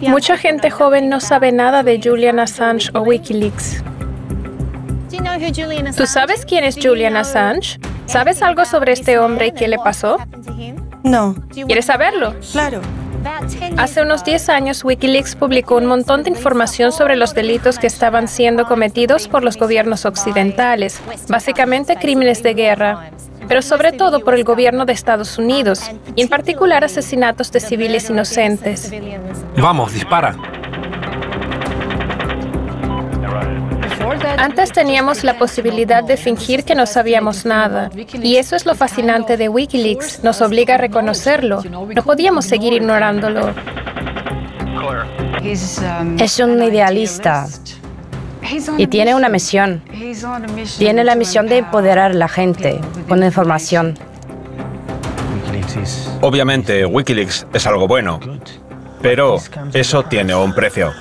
Mucha gente joven no sabe nada de Julian Assange o Wikileaks. ¿Tú sabes quién es Julian Assange? ¿Sabes algo sobre este hombre y qué le pasó? No. ¿Quieres saberlo? Claro. Hace unos 10 años, Wikileaks publicó un montón de información sobre los delitos que estaban siendo cometidos por los gobiernos occidentales, básicamente crímenes de guerra, pero sobre todo por el gobierno de Estados Unidos, y en particular asesinatos de civiles inocentes. Vamos, dispara. Antes teníamos la posibilidad de fingir que no sabíamos nada, y eso es lo fascinante de Wikileaks, nos obliga a reconocerlo. No podíamos seguir ignorándolo. Es un idealista y tiene una misión. Tiene la misión de empoderar a la gente con información. Obviamente, Wikileaks es algo bueno, pero eso tiene un precio.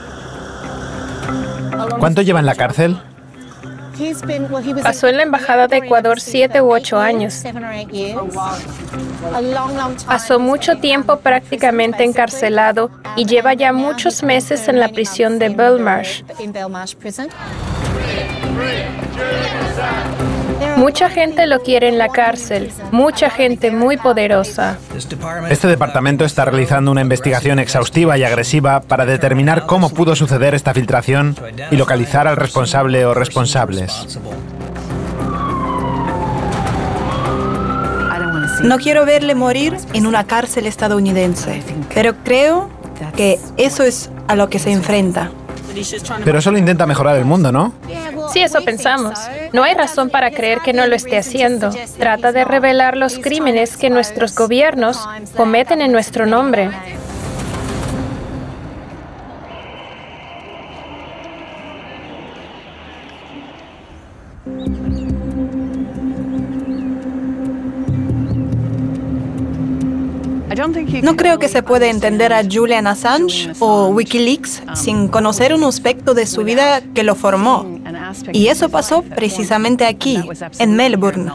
¿Cuánto lleva en la cárcel? Pasó en la Embajada de Ecuador 7 u 8 años. Pasó mucho tiempo prácticamente encarcelado y lleva ya muchos meses en la prisión de Belmarsh. Mucha gente lo quiere en la cárcel, mucha gente muy poderosa. Este departamento está realizando una investigación exhaustiva y agresiva para determinar cómo pudo suceder esta filtración y localizar al responsable o responsables. No quiero verle morir en una cárcel estadounidense, pero creo que eso es a lo que se enfrenta. Pero solo intenta mejorar el mundo, ¿no? Sí, eso pensamos. No hay razón para creer que no lo esté haciendo. Trata de revelar los crímenes que nuestros gobiernos cometen en nuestro nombre. No creo que se pueda entender a Julian Assange o Wikileaks sin conocer un aspecto de su vida que lo formó. Y eso pasó precisamente aquí, en Melbourne.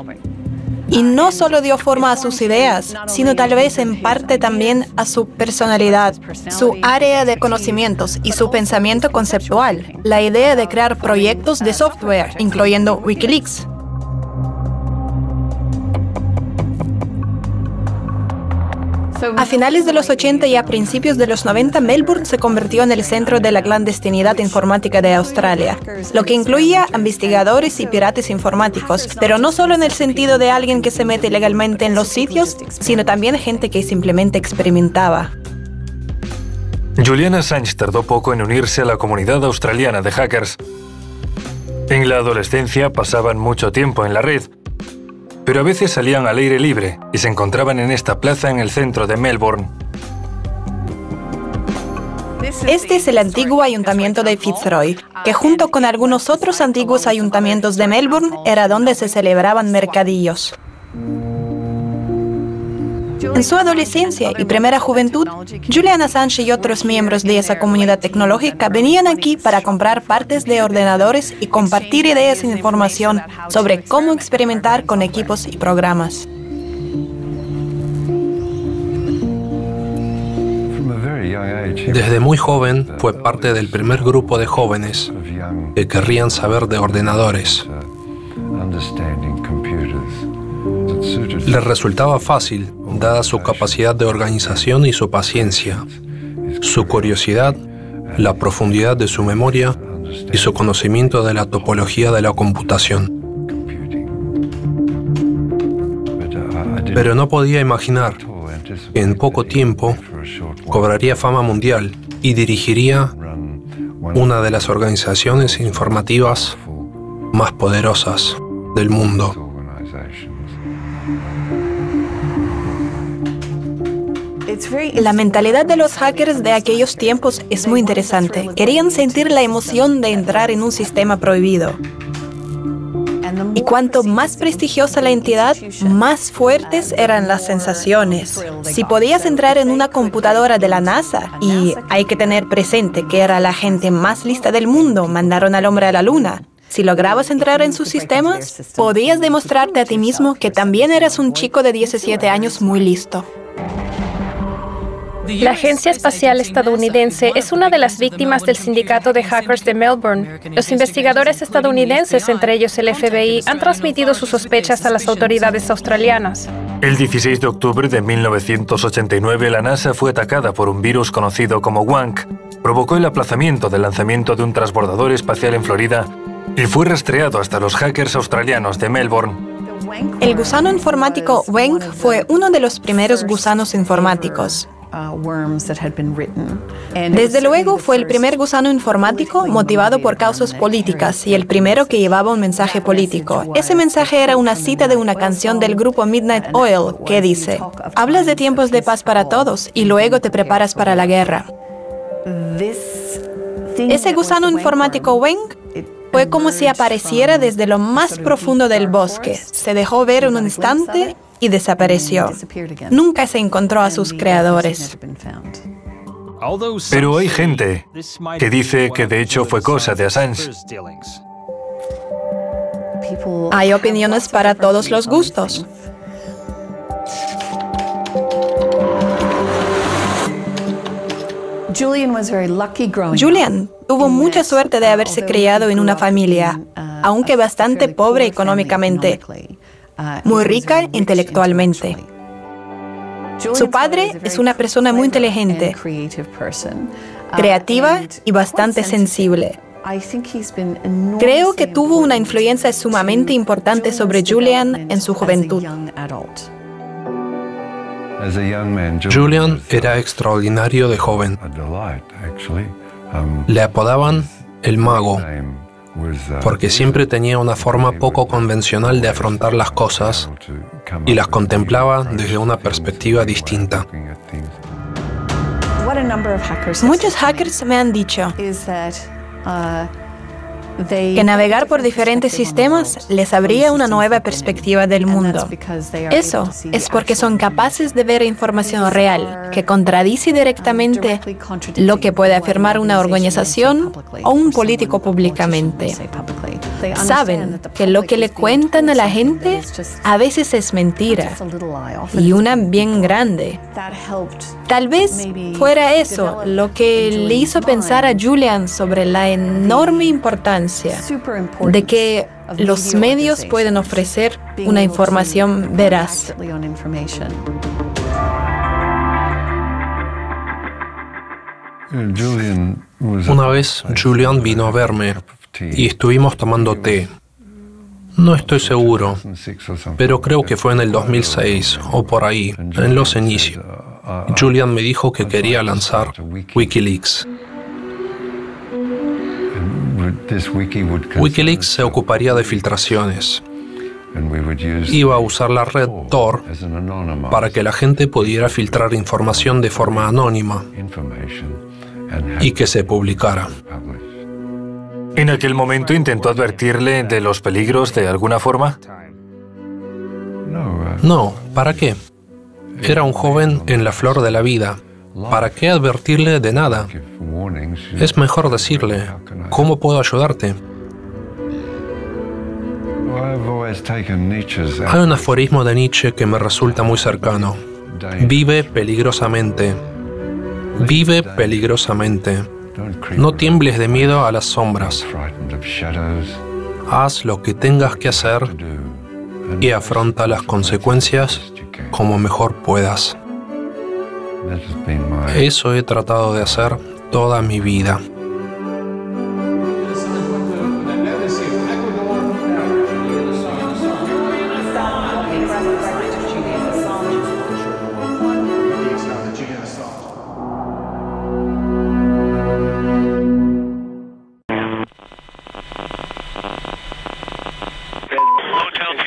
Y no solo dio forma a sus ideas, sino tal vez en parte también a su personalidad, su área de conocimientos y su pensamiento conceptual, la idea de crear proyectos de software, incluyendo Wikileaks. A finales de los 80 y a principios de los 90, Melbourne se convirtió en el centro de la clandestinidad informática de Australia, lo que incluía investigadores y piratas informáticos, pero no solo en el sentido de alguien que se mete ilegalmente en los sitios, sino también gente que simplemente experimentaba. Julian Assange tardó poco en unirse a la comunidad australiana de hackers. En la adolescencia pasaban mucho tiempo en la red, pero a veces salían al aire libre y se encontraban en esta plaza en el centro de Melbourne. Este es el antiguo ayuntamiento de Fitzroy, que junto con algunos otros antiguos ayuntamientos de Melbourne era donde se celebraban mercadillos. En su adolescencia y primera juventud, Julian Assange y otros miembros de esa comunidad tecnológica venían aquí para comprar partes de ordenadores y compartir ideas e información sobre cómo experimentar con equipos y programas. Desde muy joven fue parte del primer grupo de jóvenes que querrían saber de ordenadores. Le resultaba fácil, dada su capacidad de organización y su paciencia, su curiosidad, la profundidad de su memoria y su conocimiento de la topología de la computación. Pero no podía imaginar que en poco tiempo cobraría fama mundial y dirigiría una de las organizaciones informativas más poderosas del mundo. La mentalidad de los hackers de aquellos tiempos es muy interesante. Querían sentir la emoción de entrar en un sistema prohibido. Y cuanto más prestigiosa la entidad, más fuertes eran las sensaciones. Si podías entrar en una computadora de la NASA, y hay que tener presente que era la gente más lista del mundo, mandaron al hombre a la luna. Si lograbas entrar en sus sistemas, podías demostrarte a ti mismo que también eras un chico de 17 años muy listo. La Agencia Espacial Estadounidense es una de las víctimas del sindicato de hackers de Melbourne. Los investigadores estadounidenses, entre ellos el FBI, han transmitido sus sospechas a las autoridades australianas. El 16 de octubre de 1989, la NASA fue atacada por un virus conocido como WANC. Provocó el aplazamiento del lanzamiento de un transbordador espacial en Florida y fue rastreado hasta los hackers australianos de Melbourne. El gusano informático WANC fue uno de los primeros gusanos informáticos. Desde luego fue el primer gusano informático motivado por causas políticas y el primero que llevaba un mensaje político. Ese mensaje era una cita de una canción del grupo Midnight Oil que dice: hablas de tiempos de paz para todos y luego te preparas para la guerra. Ese gusano informático WANC fue como si apareciera desde lo más profundo del bosque. Se dejó ver en un instante y desapareció. Nunca se encontró a sus creadores. Pero hay gente que dice que de hecho fue cosa de Assange. Hay opiniones para todos los gustos. Julian tuvo mucha suerte de haberse criado en una familia, aunque bastante pobre económicamente, muy rica intelectualmente. Su padre es una persona muy inteligente, creativa y bastante sensible. Creo que tuvo una influencia sumamente importante sobre Julian en su juventud. Julian era extraordinario de joven. Le apodaban el mago, porque siempre tenía una forma poco convencional de afrontar las cosas y las contemplaba desde una perspectiva distinta. Muchos hackers me han dicho que navegar por diferentes sistemas les abría una nueva perspectiva del mundo. Eso es porque son capaces de ver información real que contradice directamente lo que puede afirmar una organización o un político públicamente. Saben que lo que le cuentan a la gente a veces es mentira, y una bien grande. Tal vez fuera eso lo que le hizo pensar a Julian sobre la enorme importancia de que los medios pueden ofrecer una información veraz. Una vez Julian vino a verme y estuvimos tomando té. No estoy seguro, pero creo que fue en el 2006 o por ahí, en los inicios. Julian me dijo que quería lanzar Wikileaks. Wikileaks se ocuparía de filtraciones. Iba a usar la red Tor para que la gente pudiera filtrar información de forma anónima y que se publicara. ¿En aquel momento intentó advertirle de los peligros de alguna forma? No, ¿para qué? Era un joven en la flor de la vida. ¿Para qué advertirle de nada? Es mejor decirle, ¿cómo puedo ayudarte? Hay un aforismo de Nietzsche que me resulta muy cercano. Vive peligrosamente. Vive peligrosamente. No tiembles de miedo a las sombras. Haz lo que tengas que hacer y afronta las consecuencias como mejor puedas. Eso he tratado de hacer toda mi vida.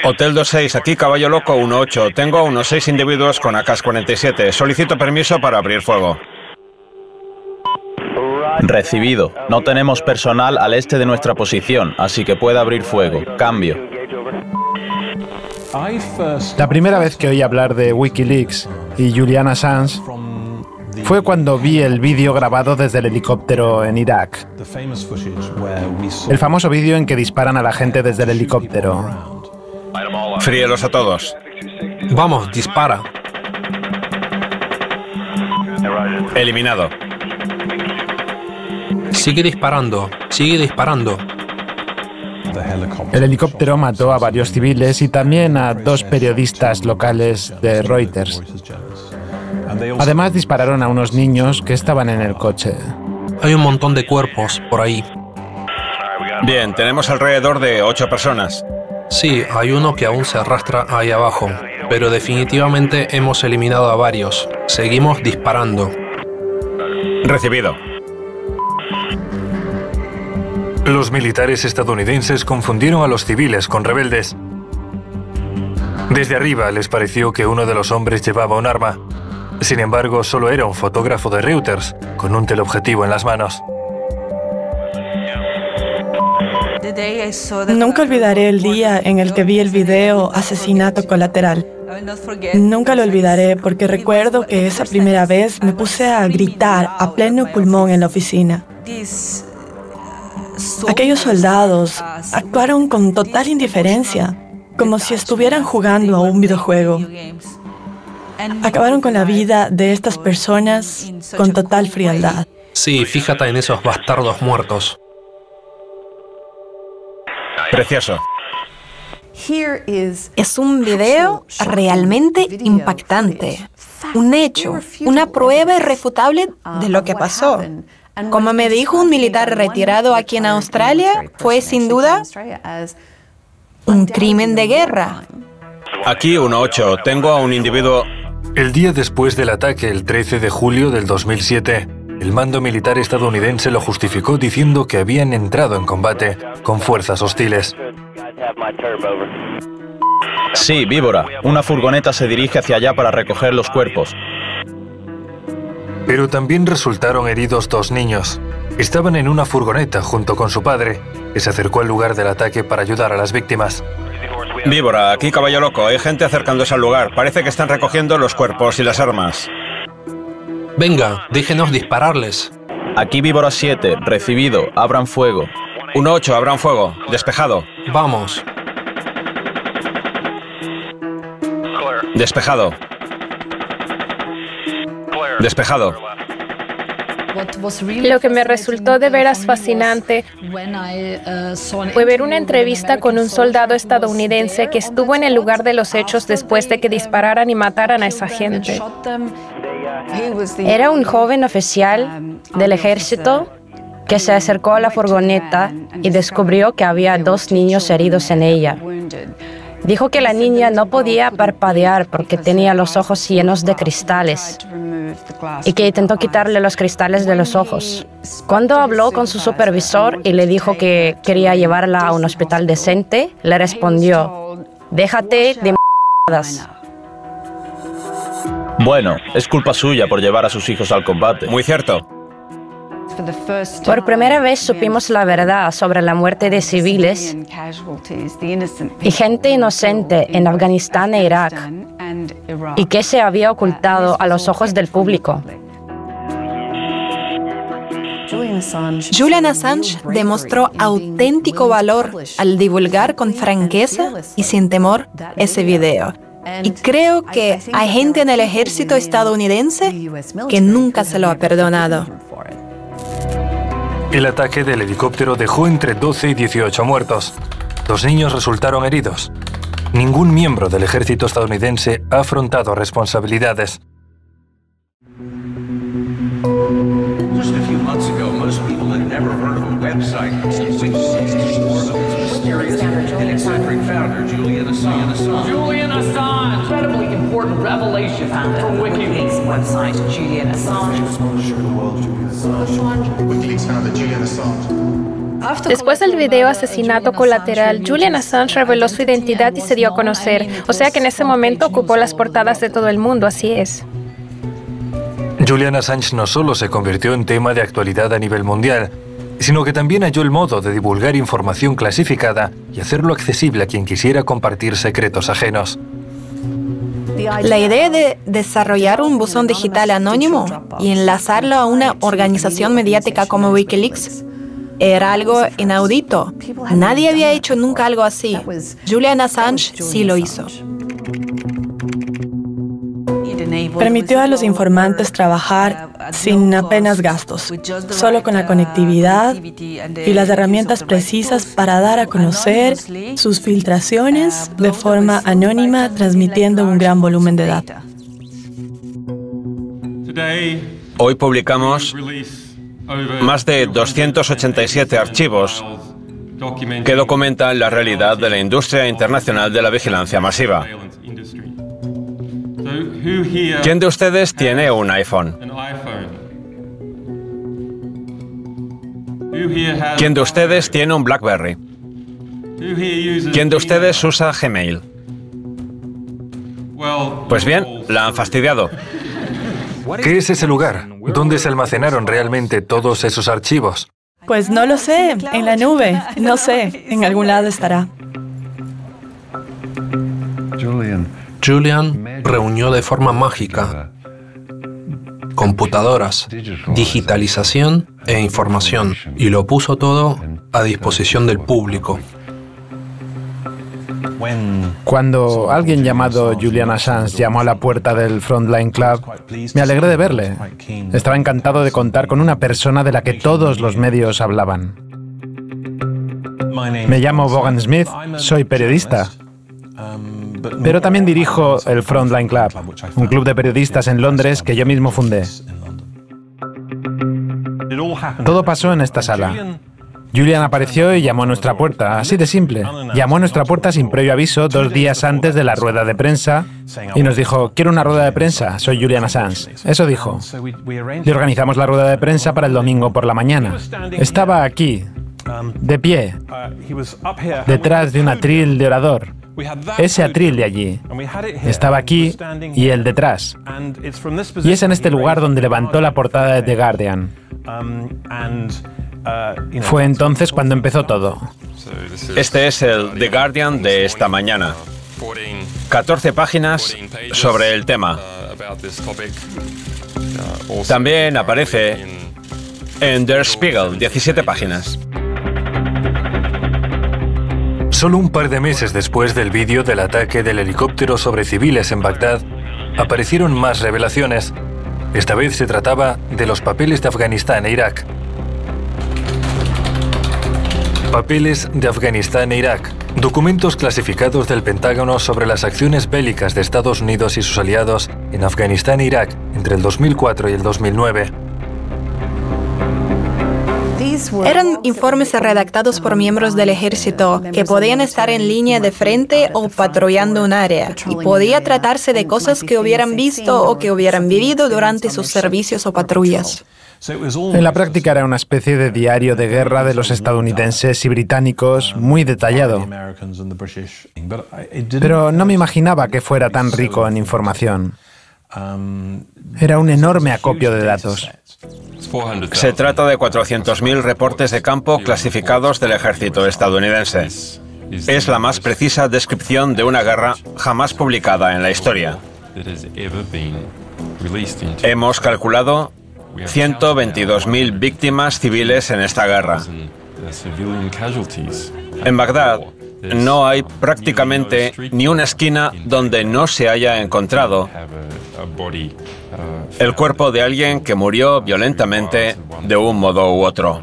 Hotel 26, aquí Caballo Loco 18. Tengo a unos 6 individuos con AK-47. Solicito permiso para abrir fuego. Recibido. No tenemos personal al este de nuestra posición, así que puede abrir fuego. Cambio. La primera vez que oí hablar de Wikileaks y Julian Assange fue cuando vi el vídeo grabado desde el helicóptero en Irak. El famoso vídeo en que disparan a la gente desde el helicóptero. Fríelos a todos. Vamos, dispara. Eliminado. Sigue disparando, sigue disparando. El helicóptero mató a varios civiles y también a 2 periodistas locales de Reuters. Además, dispararon a unos niños que estaban en el coche. Hay un montón de cuerpos por ahí. Bien, tenemos alrededor de 8 personas. Sí, hay uno que aún se arrastra ahí abajo, pero definitivamente hemos eliminado a varios. Seguimos disparando. Recibido. Los militares estadounidenses confundieron a los civiles con rebeldes. Desde arriba les pareció que uno de los hombres llevaba un arma. Sin embargo, solo era un fotógrafo de Reuters, con un teleobjetivo en las manos. Nunca olvidaré el día en el que vi el video Asesinato Colateral. Nunca lo olvidaré porque recuerdo que esa primera vez me puse a gritar a pleno pulmón en la oficina. Aquellos soldados actuaron con total indiferencia, como si estuvieran jugando a un videojuego. Acabaron con la vida de estas personas con total frialdad. Sí, fíjate en esos bastardos muertos. Precioso. Es un video realmente impactante. Un hecho, una prueba irrefutable de lo que pasó. Como me dijo un militar retirado aquí en Australia, fue sin duda un crimen de guerra. Aquí 1-8. Tengo a un individuo... El día después del ataque, el 13 de julio del 2007, el mando militar estadounidense lo justificó diciendo que habían entrado en combate con fuerzas hostiles. Sí, Víbora. Una furgoneta se dirige hacia allá para recoger los cuerpos. Pero también resultaron heridos 2 niños. Estaban en una furgoneta junto con su padre, que se acercó al lugar del ataque para ayudar a las víctimas. Víbora, aquí Caballo Loco. Hay gente acercándose al lugar. Parece que están recogiendo los cuerpos y las armas. Venga, déjenos dispararles. Aquí Víbora 7. Recibido. Abran fuego. 1-8. Abran fuego. Despejado. Vamos. Despejado. Despejado. Lo que me resultó de veras fascinante fue ver una entrevista con un soldado estadounidense que estuvo en el lugar de los hechos después de que dispararan y mataran a esa gente. Era un joven oficial del ejército que se acercó a la furgoneta y descubrió que había 2 niños heridos en ella. Dijo que la niña no podía parpadear porque tenía los ojos llenos de cristales y que intentó quitarle los cristales de los ojos. Cuando habló con su supervisor y le dijo que quería llevarla a un hospital decente, le respondió: «Déjate de m***adas». Bueno, es culpa suya por llevar a sus hijos al combate. Muy cierto. Por primera vez supimos la verdad sobre la muerte de civiles y gente inocente en Afganistán e Irak, y que se había ocultado a los ojos del público. Julian Assange demostró auténtico valor al divulgar con franqueza y sin temor ese video. Y creo que hay gente en el ejército estadounidense que nunca se lo ha perdonado. El ataque del helicóptero dejó entre 12 y 18 muertos. 2 niños resultaron heridos. Ningún miembro del ejército estadounidense ha afrontado responsabilidades. Just a few months ago, most people had never heard of a website mysterious and eccentric founder Julian Assange. Julian Assange, incredibly important revelation from WikiLeaks website. Julian Assange. WikiLeaks founder Julian Assange. Después del video Asesinato Colateral, Julian Assange reveló su identidad y se dio a conocer. O sea que en ese momento ocupó las portadas de todo el mundo, así es. Julian Assange no solo se convirtió en tema de actualidad a nivel mundial, sino que también halló el modo de divulgar información clasificada y hacerlo accesible a quien quisiera compartir secretos ajenos. La idea de desarrollar un buzón digital anónimo y enlazarlo a una organización mediática como WikiLeaks era algo inaudito. Nadie había hecho nunca algo así. Julian Assange sí lo hizo. Permitió a los informantes trabajar sin apenas gastos, solo con la conectividad y las herramientas precisas para dar a conocer sus filtraciones de forma anónima, transmitiendo un gran volumen de datos. Hoy publicamos más de 287 archivos que documentan la realidad de la industria internacional de la vigilancia masiva. ¿Quién de ustedes tiene un iPhone? ¿Quién de ustedes tiene un BlackBerry? ¿Quién de ustedes usa Gmail? Pues bien, la han fastidiado. ¿Qué es ese lugar? ¿Dónde se almacenaron realmente todos esos archivos? Pues no lo sé, en la nube, no sé, en algún lado estará. Julian reunió de forma mágica computadoras, digitalización e información y lo puso todo a disposición del público. Cuando alguien llamado Julian Assange llamó a la puerta del Frontline Club, me alegré de verle. Estaba encantado de contar con una persona de la que todos los medios hablaban. Me llamo Vaughan Smith, soy periodista. Pero también dirijo el Frontline Club, un club de periodistas en Londres que yo mismo fundé. Todo pasó en esta sala. Julian apareció y llamó a nuestra puerta, así de simple. Llamó a nuestra puerta sin previo aviso 2 días antes de la rueda de prensa y nos dijo, quiero una rueda de prensa, soy Julian Assange. Eso dijo. Le organizamos la rueda de prensa para el domingo por la mañana. Estaba aquí, de pie, detrás de un atril de orador. Ese atril de allí. Estaba aquí y él detrás. Y es en este lugar donde levantó la portada de The Guardian. Fue entonces cuando empezó todo. Este es el The Guardian de esta mañana. 14 páginas sobre el tema. También aparece en Der Spiegel, 17 páginas. Solo un par de meses después del vídeo del ataque del helicóptero sobre civiles en Bagdad, aparecieron más revelaciones. Esta vez se trataba de los papeles de Afganistán e Irak. Papeles de Afganistán e Irak. Documentos clasificados del Pentágono sobre las acciones bélicas de Estados Unidos y sus aliados en Afganistán e Irak entre el 2004 y el 2009. Eran informes redactados por miembros del ejército que podían estar en línea de frente o patrullando un área, y podía tratarse de cosas que hubieran visto o que hubieran vivido durante sus servicios o patrullas. En la práctica era una especie de diario de guerra de los estadounidenses y británicos muy detallado. Pero no me imaginaba que fuera tan rico en información. Era un enorme acopio de datos. Se trata de 400.000 reportes de campo clasificados del ejército estadounidense. Es la más precisa descripción de una guerra jamás publicada en la historia. Hemos calculado 122.000 víctimas civiles en esta guerra. En Bagdad no hay prácticamente ni una esquina donde no se haya encontrado el cuerpo de alguien que murió violentamente de un modo u otro.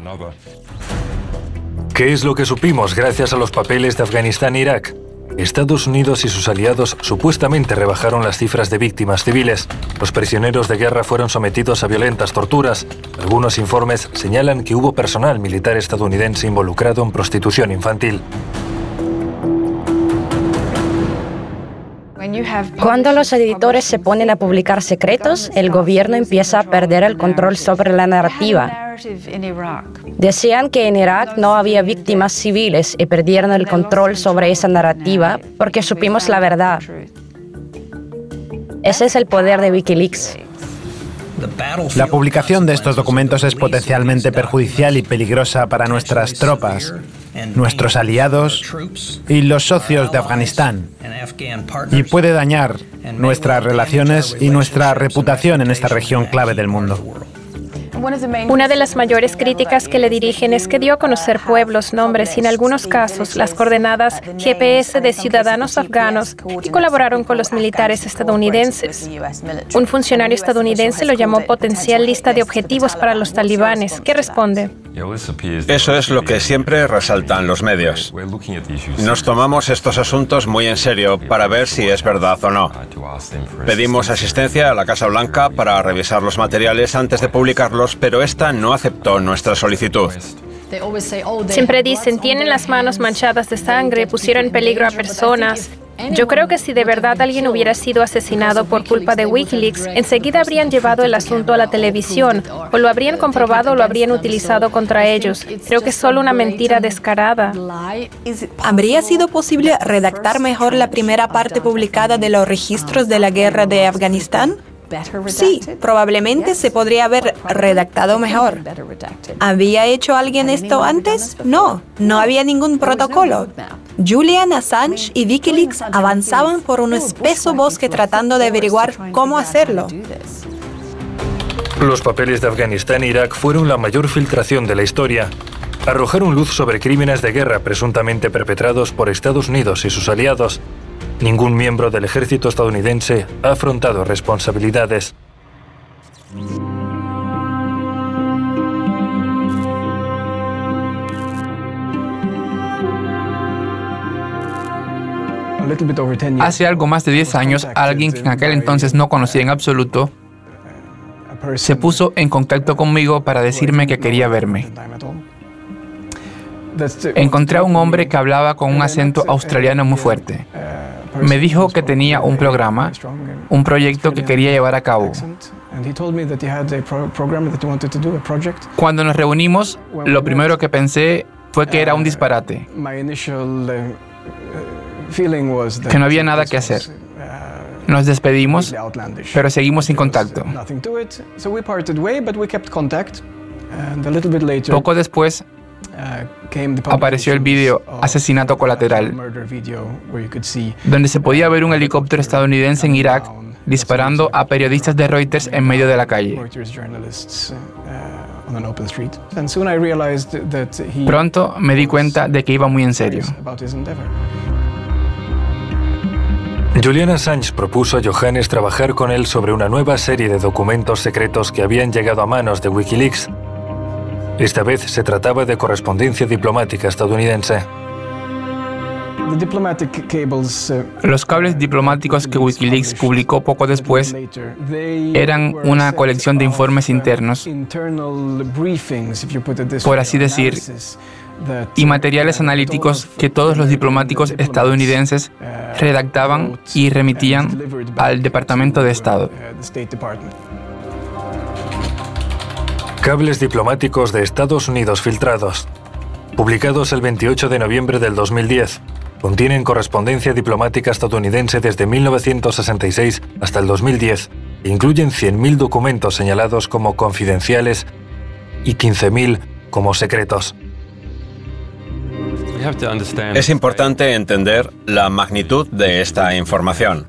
¿Qué es lo que supimos gracias a los papeles de Afganistán e Irak? Estados Unidos y sus aliados supuestamente rebajaron las cifras de víctimas civiles. Los prisioneros de guerra fueron sometidos a violentas torturas. Algunos informes señalan que hubo personal militar estadounidense involucrado en prostitución infantil. Cuando los editores se ponen a publicar secretos, el gobierno empieza a perder el control sobre la narrativa. Decían que en Irak no había víctimas civiles y perdieron el control sobre esa narrativa porque supimos la verdad. Ese es el poder de Wikileaks. La publicación de estos documentos es potencialmente perjudicial y peligrosa para nuestras tropas, nuestros aliados y los socios de Afganistán, y puede dañar nuestras relaciones y nuestra reputación en esta región clave del mundo. Una de las mayores críticas que le dirigen es que dio a conocer pueblos, nombres y en algunos casos las coordenadas GPS de ciudadanos afganos y colaboraron con los militares estadounidenses. Un funcionario estadounidense lo llamó potencial lista de objetivos para los talibanes. ¿Qué responde? Eso es lo que siempre resaltan los medios. Nos tomamos estos asuntos muy en serio para ver si es verdad o no. Pedimos asistencia a la Casa Blanca para revisar los materiales antes de publicarlos, pero esta no aceptó nuestra solicitud. Siempre dicen, tienen las manos manchadas de sangre, pusieron en peligro a personas. Yo creo que si de verdad alguien hubiera sido asesinado por culpa de Wikileaks, enseguida habrían llevado el asunto a la televisión, o lo habrían comprobado o lo habrían utilizado contra ellos. Creo que es solo una mentira descarada. ¿Habría sido posible redactar mejor la primera parte publicada de los registros de la guerra de Afganistán? Sí, probablemente se podría haber redactado mejor. ¿Había hecho alguien esto antes? No, no había ningún protocolo. Julian Assange y Wikileaks avanzaban por un espeso bosque tratando de averiguar cómo hacerlo. Los papeles de Afganistán e Irak fueron la mayor filtración de la historia. Arrojaron luz sobre crímenes de guerra presuntamente perpetrados por Estados Unidos y sus aliados. Ningún miembro del ejército estadounidense ha afrontado responsabilidades. Hace algo más de 10 años, alguien que en aquel entonces no conocía en absoluto, se puso en contacto conmigo para decirme que quería verme. Encontré a un hombre que hablaba con un acento australiano muy fuerte. Me dijo que tenía un programa, un proyecto que quería llevar a cabo. Cuando nos reunimos, lo primero que pensé fue que era un disparate, que no había nada que hacer. Nos despedimos, pero seguimos en contacto. Poco después, apareció el vídeo Asesinato Colateral, donde se podía ver un helicóptero estadounidense en Irak disparando a periodistas de Reuters en medio de la calle. Pronto me di cuenta de que iba muy en serio. Julian Assange propuso a Johannes trabajar con él sobre una nueva serie de documentos secretos que habían llegado a manos de Wikileaks. Esta vez se trataba de correspondencia diplomática estadounidense. Los cables diplomáticos que Wikileaks publicó poco después eran una colección de informes internos, por así decir, y materiales analíticos que todos los diplomáticos estadounidenses redactaban y remitían al Departamento de Estado. Cables diplomáticos de Estados Unidos filtrados. Publicados el 28 de noviembre del 2010, contienen correspondencia diplomática estadounidense desde 1966 hasta el 2010 e incluyen 100.000 documentos señalados como confidenciales y 15.000 como secretos. Es importante entender la magnitud de esta información.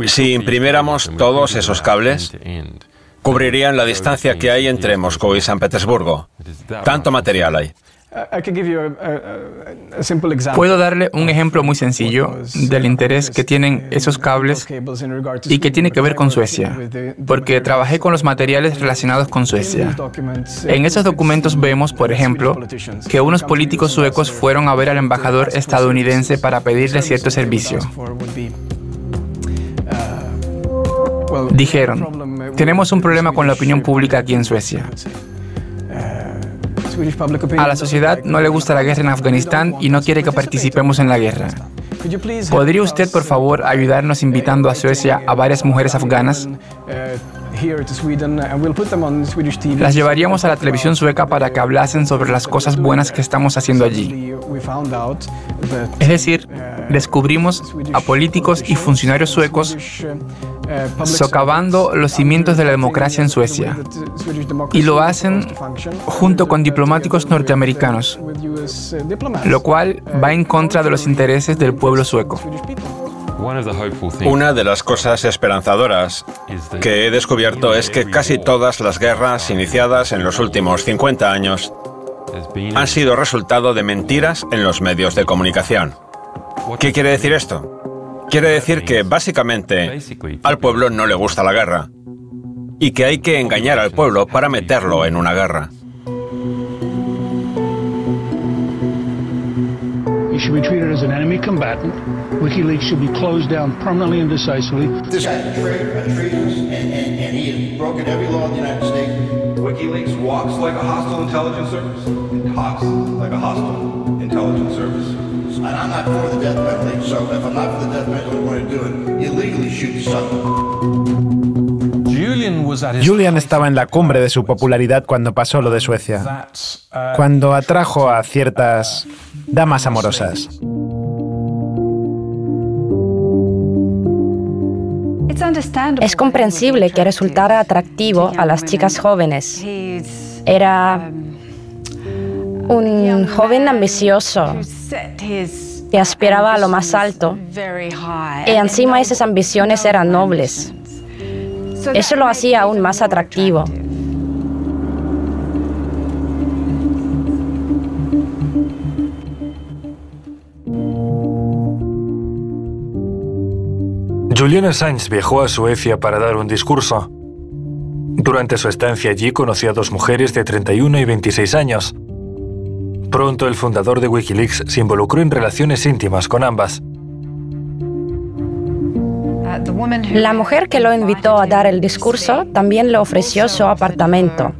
Si imprimiéramos todos esos cables, cubrirían la distancia que hay entre Moscú y San Petersburgo. Tanto material hay. Puedo darle un ejemplo muy sencillo del interés que tienen esos cables y que tiene que ver con Suecia, porque trabajé con los materiales relacionados con Suecia. En esos documentos vemos, por ejemplo, que unos políticos suecos fueron a ver al embajador estadounidense para pedirle cierto servicio. Dijeron, tenemos un problema con la opinión pública aquí en Suecia. A la sociedad no le gusta la guerra en Afganistán y no quiere que participemos en la guerra. ¿Podría usted, por favor, ayudarnos invitando a Suecia a varias mujeres afganas? Las llevaríamos a la televisión sueca para que hablasen sobre las cosas buenas que estamos haciendo allí. Es decir, descubrimos a políticos y funcionarios suecos socavando los cimientos de la democracia en Suecia. Y lo hacen junto con diplomáticos norteamericanos, lo cual va en contra de los intereses del pueblo sueco. Una de las cosas esperanzadoras que he descubierto es que casi todas las guerras iniciadas en los últimos 50 años han sido resultado de mentiras en los medios de comunicación. ¿Qué quiere decir esto? Quiere decir que, básicamente, al pueblo no le gusta la guerra y que hay que engañar al pueblo para meterlo en una guerra. He should be treated as an enemy combatant. WikiLeaks should be closed down permanently and decisively. This guy's a traitor, and he has broken every law in the United States. WikiLeaks walks like a hostile intelligence service and talks like a hostile intelligence service. And I'm not for the death penalty, so if I'm not for the death penalty, I'm going to do it. Illegally shoot someone. Julian estaba en la cumbre de su popularidad cuando pasó lo de Suecia, cuando atrajo a ciertas damas amorosas. Es comprensible que resultara atractivo a las chicas jóvenes. Era un joven ambicioso que aspiraba a lo más alto y encima esas ambiciones eran nobles. Eso lo hacía aún más atractivo. Julian Assange viajó a Suecia para dar un discurso. Durante su estancia allí conoció a dos mujeres de 31 y 26 años. Pronto el fundador de WikiLeaks se involucró en relaciones íntimas con ambas. La mujer que lo invitó a dar el discurso también le ofreció su apartamento,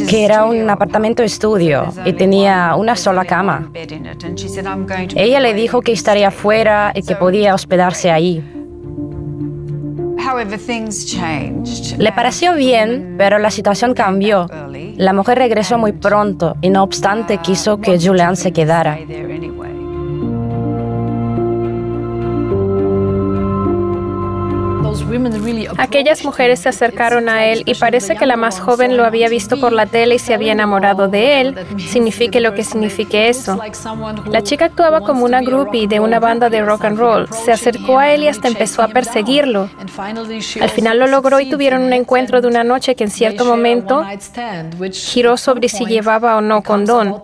que era un apartamento estudio y tenía una sola cama. Ella le dijo que estaría fuera y que podía hospedarse ahí. Le pareció bien, pero la situación cambió. La mujer regresó muy pronto y no obstante quiso que Julian se quedara. Aquellas mujeres se acercaron a él y parece que la más joven lo había visto por la tele y se había enamorado de él, signifique lo que signifique eso. La chica actuaba como una groupie de una banda de rock and roll. Se acercó a él y hasta empezó a perseguirlo. Al final lo logró y tuvieron un encuentro de una noche que en cierto momento giró sobre si llevaba o no condón.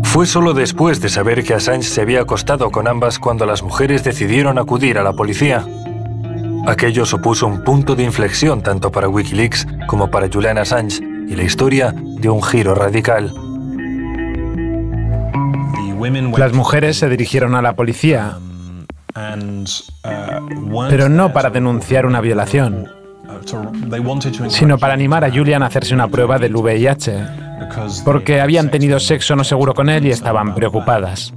Fue solo después de saber que Assange se había acostado con ambas cuando las mujeres decidieron acudir a la policía. Aquello supuso un punto de inflexión tanto para WikiLeaks como para Julian Assange, y la historia dio un giro radical. Las mujeres se dirigieron a la policía, pero no para denunciar una violación, sino para animar a Julian a hacerse una prueba del VIH, porque habían tenido sexo no seguro con él y estaban preocupadas.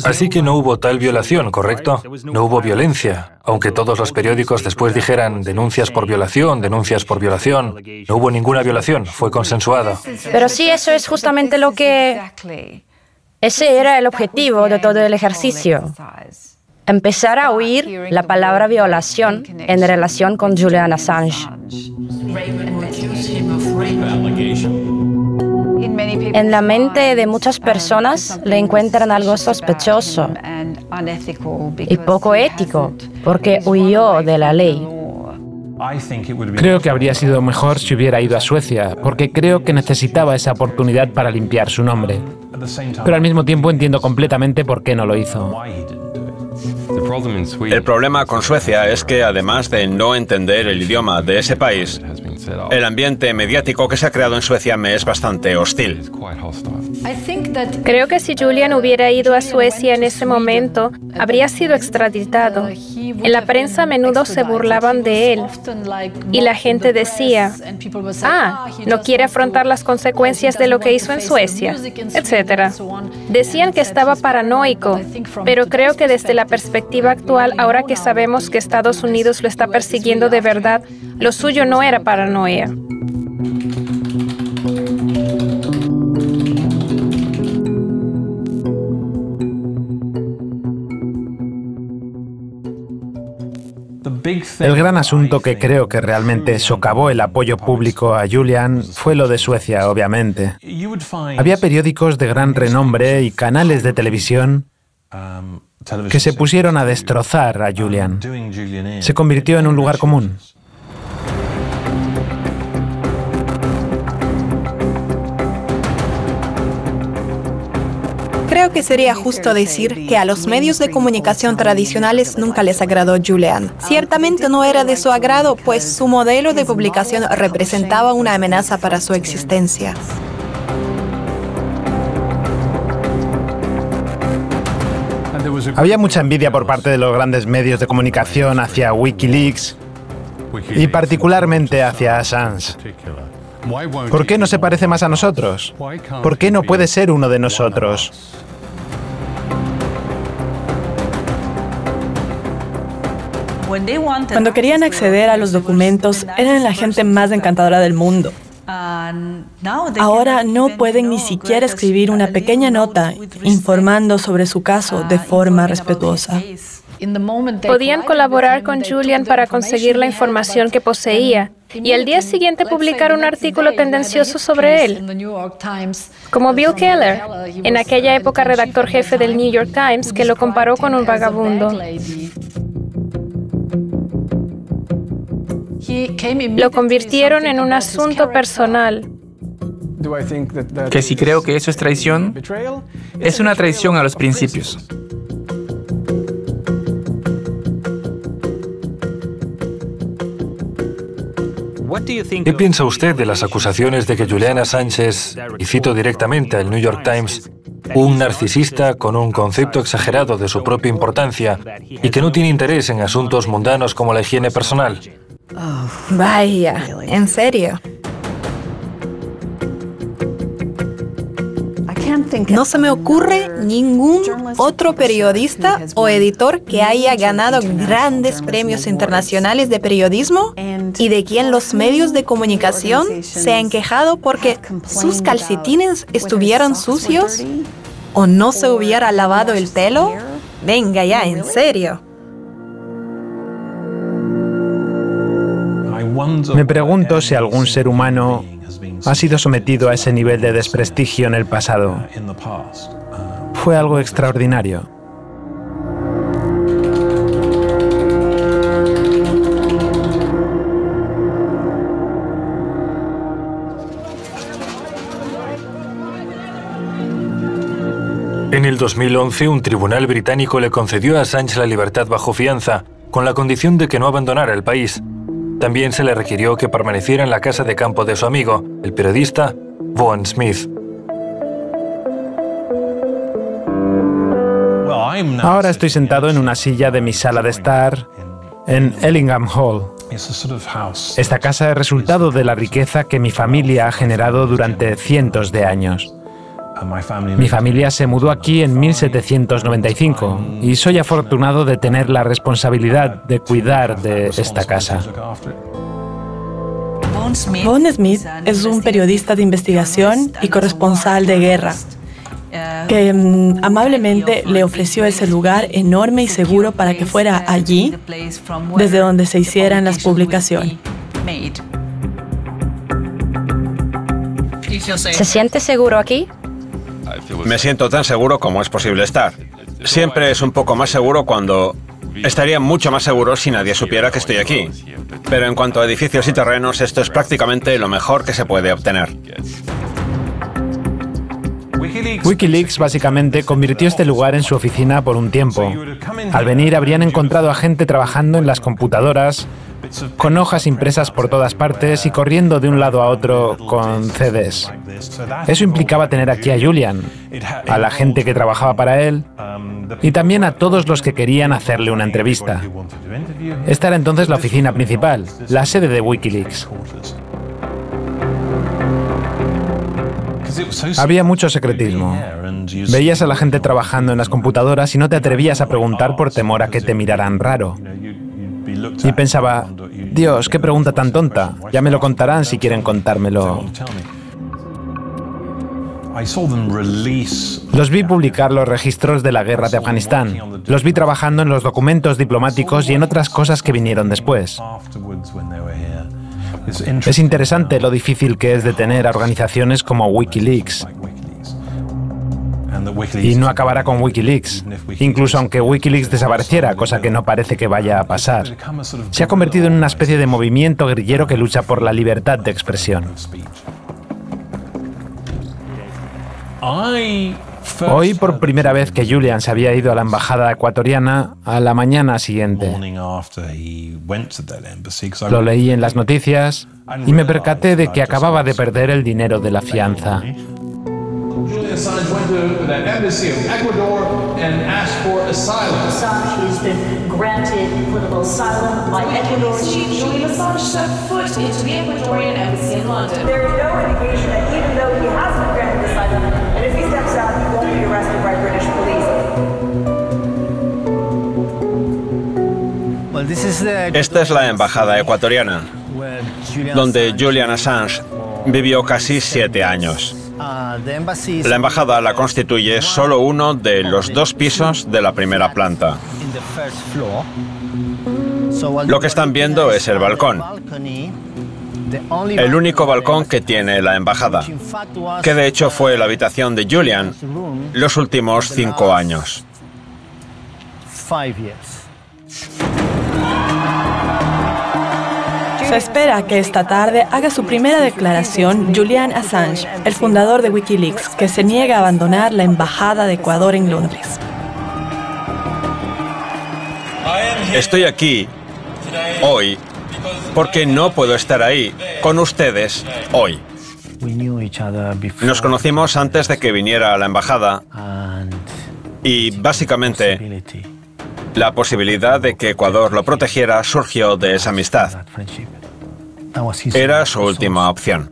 Así que no hubo tal violación, ¿correcto? No hubo violencia, aunque todos los periódicos después dijeran denuncias por violación, denuncias por violación. No hubo ninguna violación, fue consensuado. Pero sí, eso es justamente lo que... Ese era el objetivo de todo el ejercicio. Empezar a oír la palabra violación en relación con Julian Assange. En la mente de muchas personas le encuentran algo sospechoso y poco ético, porque huyó de la ley. Creo que habría sido mejor si hubiera ido a Suecia, porque creo que necesitaba esa oportunidad para limpiar su nombre. Pero al mismo tiempo entiendo completamente por qué no lo hizo. El problema con Suecia es que, además de no entender el idioma de ese país, el ambiente mediático que se ha creado en Suecia me es bastante hostil. Creo que si Julian hubiera ido a Suecia en ese momento, habría sido extraditado. En la prensa a menudo se burlaban de él y la gente decía, no quiere afrontar las consecuencias de lo que hizo en Suecia, etc. Decían que estaba paranoico, pero creo que desde la perspectiva actual, ahora que sabemos que Estados Unidos lo está persiguiendo de verdad, lo suyo no era paranoia. El gran asunto que creo que realmente socavó el apoyo público a Julian fue lo de Suecia, obviamente. Había periódicos de gran renombre y canales de televisión que se pusieron a destrozar a Julian. Se convirtió en un lugar común. Creo que sería justo decir que a los medios de comunicación tradicionales nunca les agradó Julian. Ciertamente no era de su agrado, pues su modelo de publicación representaba una amenaza para su existencia. Había mucha envidia por parte de los grandes medios de comunicación hacia Wikileaks y particularmente hacia Assange. ¿Por qué no se parece más a nosotros? ¿Por qué no puede ser uno de nosotros? Cuando querían acceder a los documentos, eran la gente más encantadora del mundo. Ahora no pueden ni siquiera escribir una pequeña nota informando sobre su caso de forma respetuosa. Podían colaborar con Julian para conseguir la información que poseía y al día siguiente publicar un artículo tendencioso sobre él. Como Bill Keller, en aquella época redactor jefe del New York Times, que lo comparó con un vagabundo. Lo convirtieron en un asunto personal. Que si creo que eso es traición, es una traición a los principios. ¿Qué piensa usted de las acusaciones de que Julian Assange es, y cito directamente al New York Times, un narcisista con un concepto exagerado de su propia importancia y que no tiene interés en asuntos mundanos como la higiene personal? Vaya, ¿en serio? No se me ocurre ningún otro periodista o editor que haya ganado grandes premios internacionales de periodismo y de quien los medios de comunicación se han quejado porque sus calcetines estuvieran sucios o no se hubiera lavado el pelo. Venga ya, en serio. Me pregunto si algún ser humano ha sido sometido a ese nivel de desprestigio en el pasado. Fue algo extraordinario. En el 2011, un tribunal británico le concedió a Assange la libertad bajo fianza, con la condición de que no abandonara el país. También se le requirió que permaneciera en la casa de campo de su amigo, el periodista Vaughan Smith. Ahora estoy sentado en una silla de mi sala de estar en Ellingham Hall. Esta casa es resultado de la riqueza que mi familia ha generado durante cientos de años. Mi familia se mudó aquí en 1795 y soy afortunado de tener la responsabilidad de cuidar de esta casa. Vaughan Smith es un periodista de investigación y corresponsal de guerra que amablemente le ofreció ese lugar enorme y seguro para que fuera allí desde donde se hicieran las publicaciones. ¿Se siente seguro aquí? Me siento tan seguro como es posible estar. Siempre es un poco más seguro cuando... Estaría mucho más seguro si nadie supiera que estoy aquí. Pero en cuanto a edificios y terrenos, esto es prácticamente lo mejor que se puede obtener. Wikileaks básicamente convirtió este lugar en su oficina por un tiempo. Al venir habrían encontrado a gente trabajando en las computadoras, con hojas impresas por todas partes y corriendo de un lado a otro con CDs. Eso implicaba tener aquí a Julian, a la gente que trabajaba para él y también a todos los que querían hacerle una entrevista. Esta era entonces la oficina principal, la sede de Wikileaks. Había mucho secretismo. Veías a la gente trabajando en las computadoras y no te atrevías a preguntar por temor a que te miraran raro. Y pensaba, Dios, qué pregunta tan tonta. Ya me lo contarán si quieren contármelo. Los vi publicar los registros de la guerra de Afganistán. Los vi trabajando en los documentos diplomáticos y en otras cosas que vinieron después. Es interesante lo difícil que es detener a organizaciones como Wikileaks. Y no acabará con Wikileaks, incluso aunque Wikileaks desapareciera, cosa que no parece que vaya a pasar. Se ha convertido en una especie de movimiento guerrillero que lucha por la libertad de expresión. Hoy, por primera vez que Julian se había ido a la embajada ecuatoriana, a la mañana siguiente. Lo leí en las noticias y me percaté de que acababa de perder el dinero de la fianza. Julian Assange went to the embassy of Ecuador and asked for asylum. Assange has been granted political asylum by Ecuador. Julian Assange set foot into the Ecuadorian embassy in London. There is no indication that even though he has been granted asylum, and if he steps out, he won't be arrested by British police. Esta es la embajada ecuatoriana, donde Julian Assange vivió casi 7 años. La embajada la constituye solo uno de los 2 pisos de la primera planta. Lo que están viendo es el balcón. El único balcón que tiene la embajada, que de hecho fue la habitación de Julian los últimos 5 años. Se espera que esta tarde haga su primera declaración Julian Assange, el fundador de Wikileaks, que se niega a abandonar la embajada de Ecuador en Londres. Estoy aquí hoy porque no puedo estar ahí con ustedes hoy. Nos conocimos antes de que viniera a la embajada y básicamente la posibilidad de que Ecuador lo protegiera surgió de esa amistad. Era su última opción.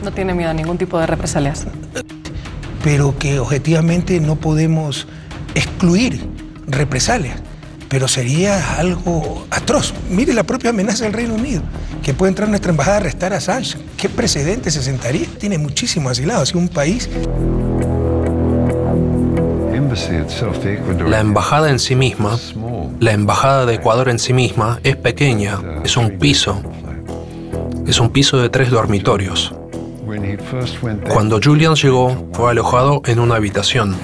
No tiene miedo a ningún tipo de represalias. Pero que objetivamente no podemos excluir represalias. Pero sería algo atroz. Mire la propia amenaza del Reino Unido, que puede entrar a nuestra embajada a arrestar a Assange. ¿Qué precedente se sentaría? Tiene muchísimos asilados. Es un país... La embajada en sí misma, la embajada de Ecuador en sí misma, es pequeña, es un piso. Es un piso de 3 dormitorios. Cuando Julian llegó, fue alojado en una habitación.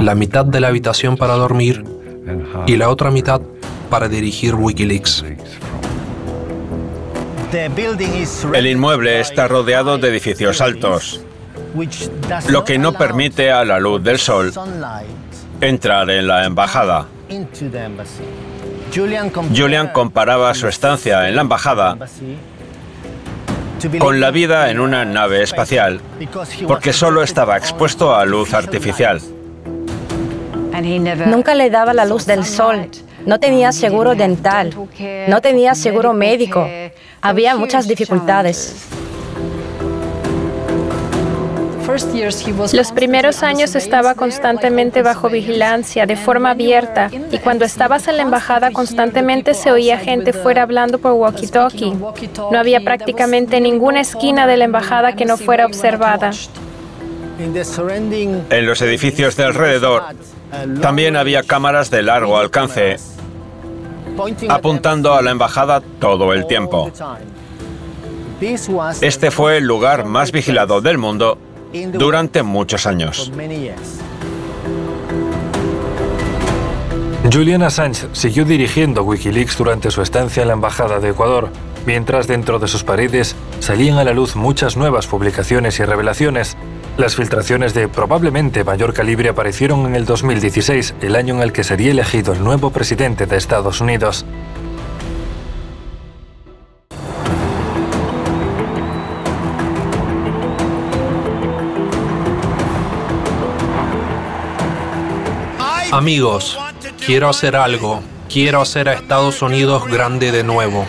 La mitad de la habitación para dormir y la otra mitad para dirigir Wikileaks. El inmueble está rodeado de edificios altos, lo que no permite a la luz del sol entrar en la embajada. Julian comparaba su estancia en la embajada con la vida en una nave espacial, porque solo estaba expuesto a luz artificial. Nunca le daba la luz del sol. No tenía seguro dental. No tenía seguro médico. Había muchas dificultades. Los primeros años estaba constantemente bajo vigilancia, de forma abierta, y cuando estabas en la embajada constantemente se oía gente fuera hablando por walkie-talkie. No había prácticamente ninguna esquina de la embajada que no fuera observada. En los edificios de alrededor también había cámaras de largo alcance, apuntando a la embajada todo el tiempo. Este fue el lugar más vigilado del mundo durante muchos años. Julian Assange siguió dirigiendo Wikileaks durante su estancia en la Embajada de Ecuador, mientras dentro de sus paredes salían a la luz muchas nuevas publicaciones y revelaciones. Las filtraciones de probablemente mayor calibre aparecieron en el 2016, el año en el que sería elegido el nuevo presidente de Estados Unidos. Amigos, quiero hacer algo. Quiero hacer a Estados Unidos grande de nuevo.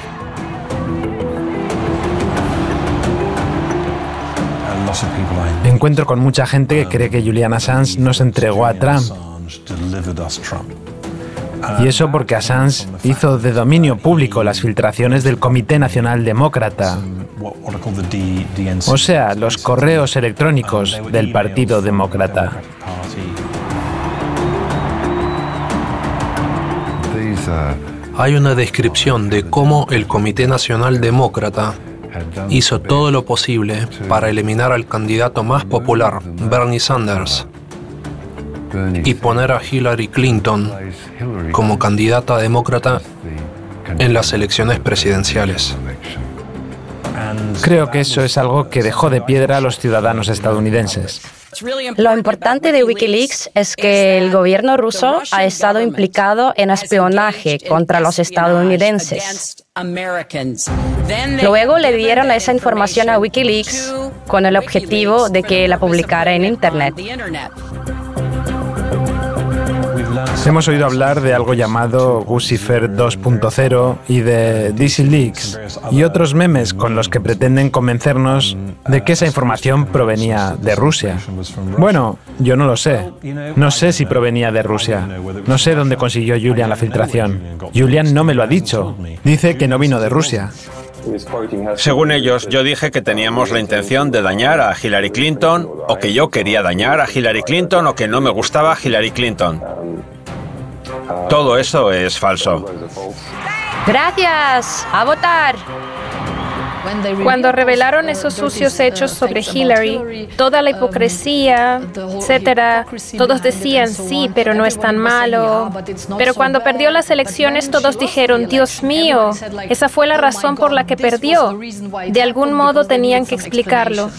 Me encuentro con mucha gente que cree que Julian Assange nos entregó a Trump. Y eso porque Assange hizo de dominio público las filtraciones del Comité Nacional Demócrata, O sea, los correos electrónicos del Partido Demócrata. Hay una descripción de cómo el Comité Nacional Demócrata hizo todo lo posible para eliminar al candidato más popular, Bernie Sanders, y poner a Hillary Clinton como candidata demócrata en las elecciones presidenciales. Creo que eso es algo que dejó de piedra a los ciudadanos estadounidenses. Lo importante de Wikileaks es que el gobierno ruso ha estado implicado en espionaje contra los estadounidenses. Luego le dieron esa información a Wikileaks con el objetivo de que la publicara en Internet. Hemos oído hablar de algo llamado Guccifer 2.0 y de DisiLeaks y otros memes con los que pretenden convencernos de que esa información provenía de Rusia. Bueno, yo no lo sé. No sé si provenía de Rusia. No sé dónde consiguió Julian la filtración. Julian no me lo ha dicho. Dice que no vino de Rusia. Según ellos, yo dije que teníamos la intención de dañar a Hillary Clinton, o que yo quería dañar a Hillary Clinton, o que no me gustaba Hillary Clinton. Todo eso es falso. ¡Gracias! ¡A votar! Cuando revelaron esos sucios hechos sobre Hillary, toda la hipocresía, etcétera, todos decían sí, pero no es tan malo. Pero cuando perdió las elecciones, todos dijeron, Dios mío, esa fue la razón por la que perdió. De algún modo tenían que explicarlo.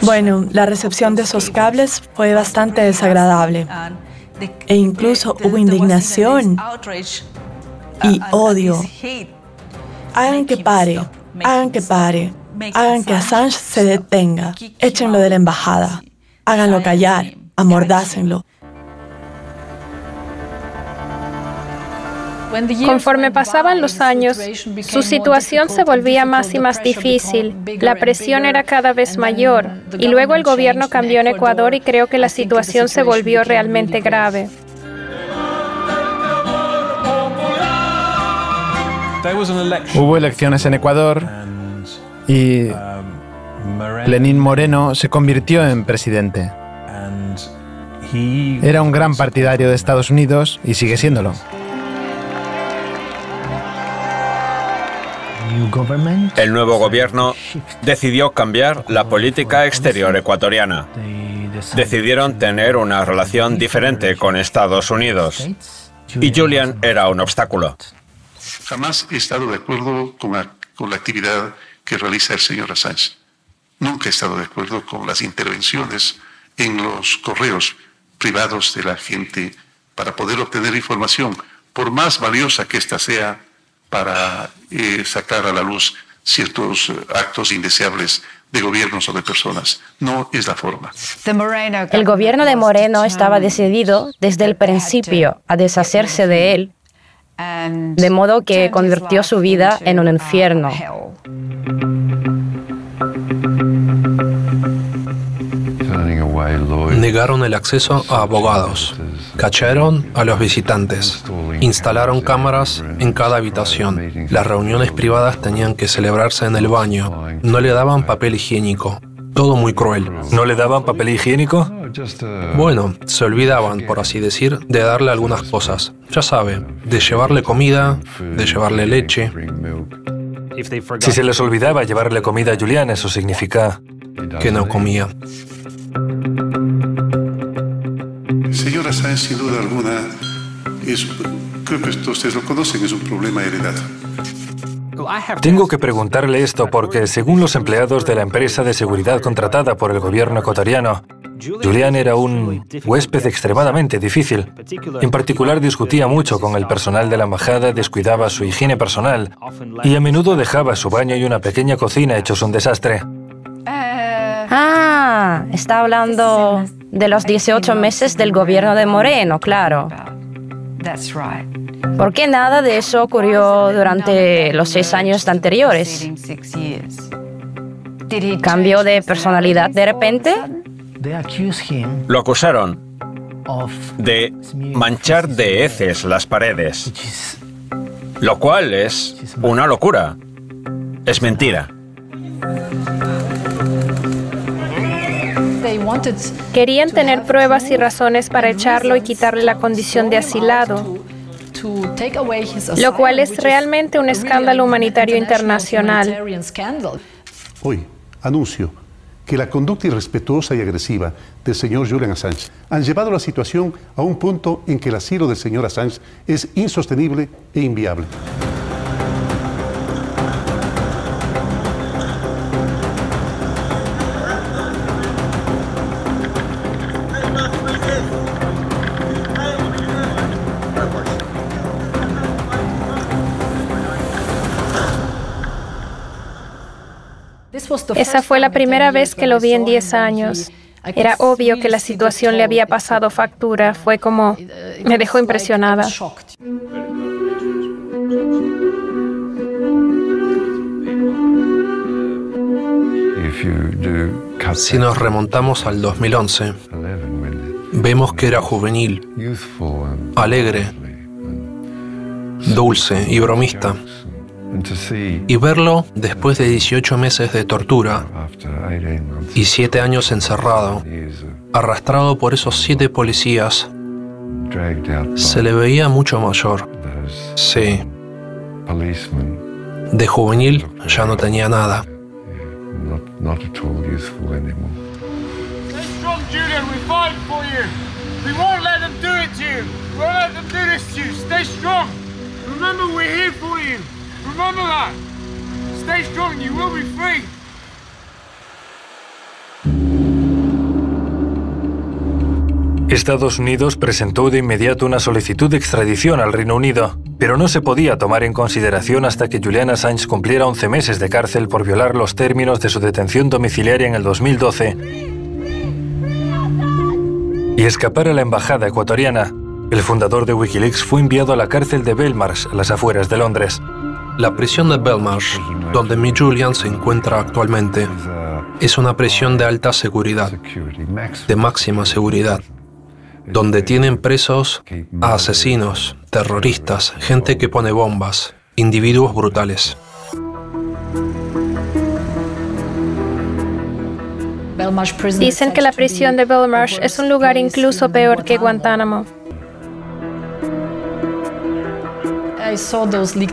Bueno, la recepción de esos cables fue bastante desagradable. E incluso hubo indignación y odio. Hagan que pare, hagan que pare, hagan que Assange se detenga, échenlo de la embajada, háganlo callar, amordácenlo. Conforme pasaban los años, su situación se volvía más y más difícil, la presión era cada vez mayor, y luego el gobierno cambió en Ecuador y creo que la situación se volvió realmente grave. Hubo elecciones en Ecuador y Lenín Moreno se convirtió en presidente. Era un gran partidario de Estados Unidos y sigue siéndolo. El nuevo gobierno decidió cambiar la política exterior ecuatoriana. Decidieron tener una relación diferente con Estados Unidos. Y Julian era un obstáculo. Jamás he estado de acuerdo con la actividad que realiza el señor Assange. Nunca he estado de acuerdo con las intervenciones en los correos privados de la gente para poder obtener información, por más valiosa que ésta sea para sacar a la luz ciertos actos indeseables de gobiernos o de personas. No es la forma. El gobierno de Moreno estaba decidido desde el principio a deshacerse de él, de modo que convirtió su vida en un infierno. Negaron el acceso a abogados, cacharon a los visitantes, instalaron cámaras en cada habitación. Las reuniones privadas tenían que celebrarse en el baño. No le daban papel higiénico. Todo muy cruel. ¿No le daban papel higiénico? Bueno, se olvidaban, por así decir, de darle algunas cosas. Ya sabe, de llevarle comida, de llevarle leche. Si se les olvidaba llevarle comida a Julian, eso significa que no comía. Señor Assange, sin duda alguna, creo que ustedes lo conocen, es un problema heredado. Tengo que preguntarle esto porque, según los empleados de la empresa de seguridad contratada por el gobierno ecuatoriano, Julian era un huésped extremadamente difícil. En particular, discutía mucho con el personal de la embajada, descuidaba su higiene personal y a menudo dejaba su baño y una pequeña cocina hechos un desastre. Ah, está hablando de los 18 meses del gobierno de Moreno, claro. ¿Por qué nada de eso ocurrió durante los 6 años anteriores? ¿Cambió de personalidad de repente? Lo acusaron de manchar de heces las paredes. Lo cual es una locura. Es mentira. Querían tener pruebas y razones para echarlo y quitarle la condición de asilado, lo cual es realmente un escándalo humanitario internacional. Hoy anuncio que la conducta irrespetuosa y agresiva del señor Julian Assange han llevado la situación a un punto en que el asilo del señor Assange es insostenible e inviable. Esa fue la primera vez que lo vi en 10 años. Era obvio que la situación le había pasado factura. Fue como... me dejó impresionada. Si nos remontamos al 2011, vemos que era juvenil, alegre, dulce y bromista. Y verlo después de 18 meses de tortura y 7 años encerrado, arrastrado por esos 7 policías, se le veía mucho mayor. Sí. De juvenil ya no tenía nada. Stay strong, Julian. We're fighting for you. We won't let them do it to you. We won't let them do this to you. Stay strong. Remember, we're here for you. Remember that. Stay strong and you will be free. Estados Unidos presentó de inmediato una solicitud de extradición al Reino Unido, pero no se podía tomar en consideración hasta que Julian Assange cumpliera 11 meses de cárcel por violar los términos de su detención domiciliaria en el 2012 y escapar a la embajada ecuatoriana. El fundador de Wikileaks fue enviado a la cárcel de Belmarsh, a las afueras de Londres. La prisión de Belmarsh, donde mi Julian se encuentra actualmente, es una prisión de alta seguridad, de máxima seguridad, donde tienen presos a asesinos, terroristas, gente que pone bombas, individuos brutales. Dicen que la prisión de Belmarsh es un lugar incluso peor que Guantánamo.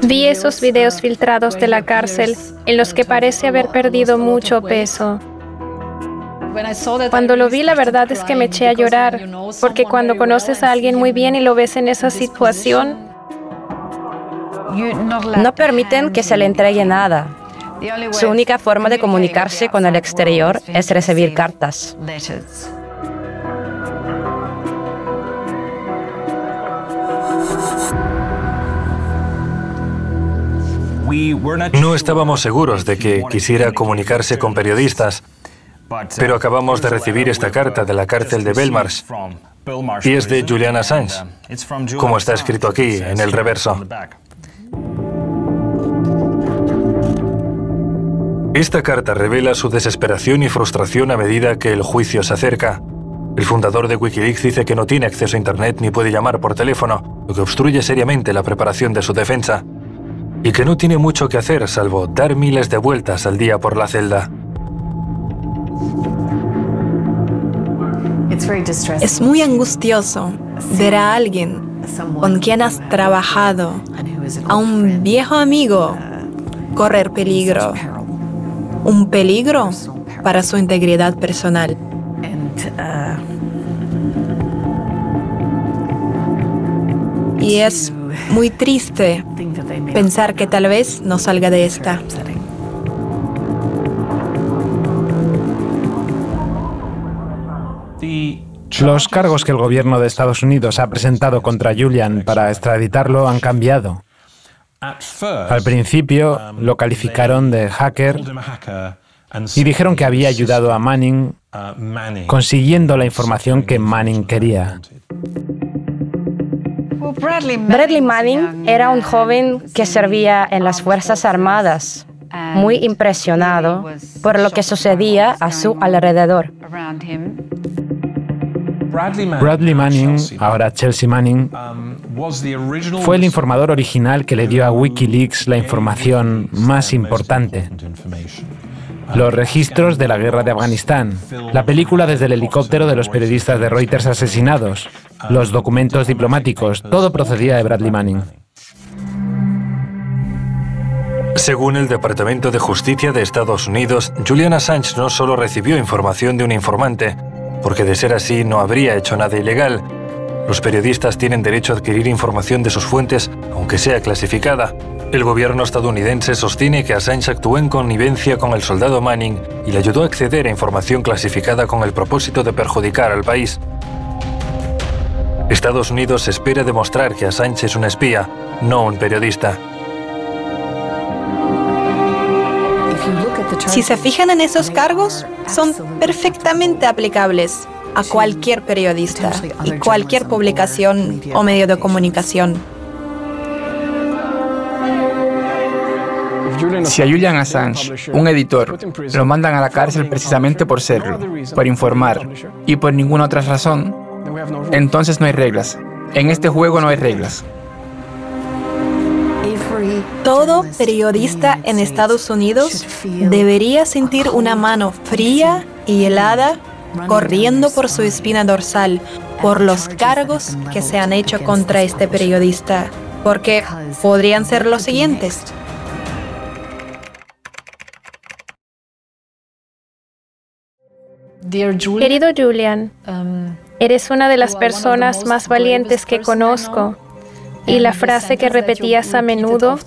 Vi esos videos filtrados de la cárcel en los que parece haber perdido mucho peso. Cuando lo vi, la verdad es que me eché a llorar, porque cuando conoces a alguien muy bien y lo ves en esa situación, no permiten que se le entregue nada. Su única forma de comunicarse con el exterior es recibir cartas. No estábamos seguros de que quisiera comunicarse con periodistas, pero acabamos de recibir esta carta de la cárcel de Belmarsh y es de Julian Assange, como está escrito aquí en el reverso. Esta carta revela su desesperación y frustración a medida que el juicio se acerca. El fundador de Wikileaks dice que no tiene acceso a Internet ni puede llamar por teléfono, lo que obstruye seriamente la preparación de su defensa, y que no tiene mucho que hacer salvo dar miles de vueltas al día por la celda. Es muy angustioso ver a alguien con quien has trabajado, a un viejo amigo, correr peligro. Un peligro para su integridad personal. Y es muy triste pensar que tal vez no salga de esta. Los cargos que el gobierno de Estados Unidos ha presentado contra Julian para extraditarlo han cambiado. Al principio lo calificaron de hacker y dijeron que había ayudado a Manning consiguiendo la información que Manning quería. Bradley Manning era un joven que servía en las Fuerzas Armadas, muy impresionado por lo que sucedía a su alrededor. Bradley Manning, ahora Chelsea Manning, fue el informador original que le dio a Wikileaks la información más importante. Los registros de la guerra de Afganistán, la película desde el helicóptero de los periodistas de Reuters asesinados, los documentos diplomáticos, todo procedía de Bradley Manning. Según el Departamento de Justicia de Estados Unidos, Julian Assange no solo recibió información de un informante, porque de ser así no habría hecho nada ilegal. Los periodistas tienen derecho a adquirir información de sus fuentes, aunque sea clasificada. El gobierno estadounidense sostiene que Assange actuó en connivencia con el soldado Manning y le ayudó a acceder a información clasificada con el propósito de perjudicar al país. Estados Unidos espera demostrar que Assange es un espía, no un periodista. Si se fijan en esos cargos, son perfectamente aplicables a cualquier periodista y cualquier publicación o medio de comunicación. Si a Julian Assange, un editor, lo mandan a la cárcel precisamente por serlo, por informar y por ninguna otra razón, entonces no hay reglas. En este juego no hay reglas. Todo periodista en Estados Unidos debería sentir una mano fría y helada corriendo por su espina dorsal por los cargos que se han hecho contra este periodista, porque podrían ser los siguientes. Querido Julian, eres una de las personas más valientes que conozco. Y la frase que repetías a menudo,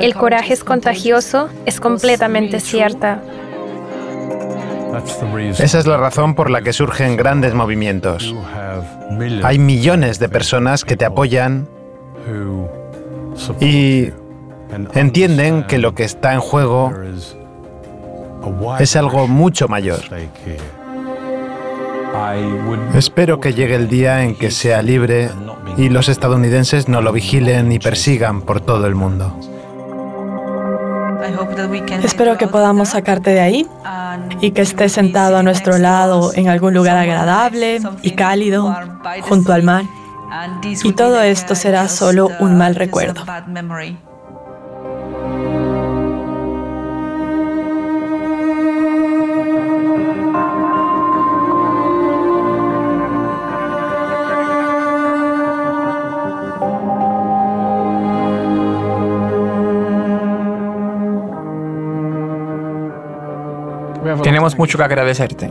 el coraje es contagioso, es completamente cierta. Esa es la razón por la que surgen grandes movimientos. Hay millones de personas que te apoyan y entienden que lo que está en juego es algo mucho mayor. Espero que llegue el día en que sea libre y los estadounidenses no lo vigilen y persigan por todo el mundo. Espero que podamos sacarte de ahí y que estés sentado a nuestro lado en algún lugar agradable y cálido, junto al mar. Y todo esto será solo un mal recuerdo. Tenemos mucho que agradecerte.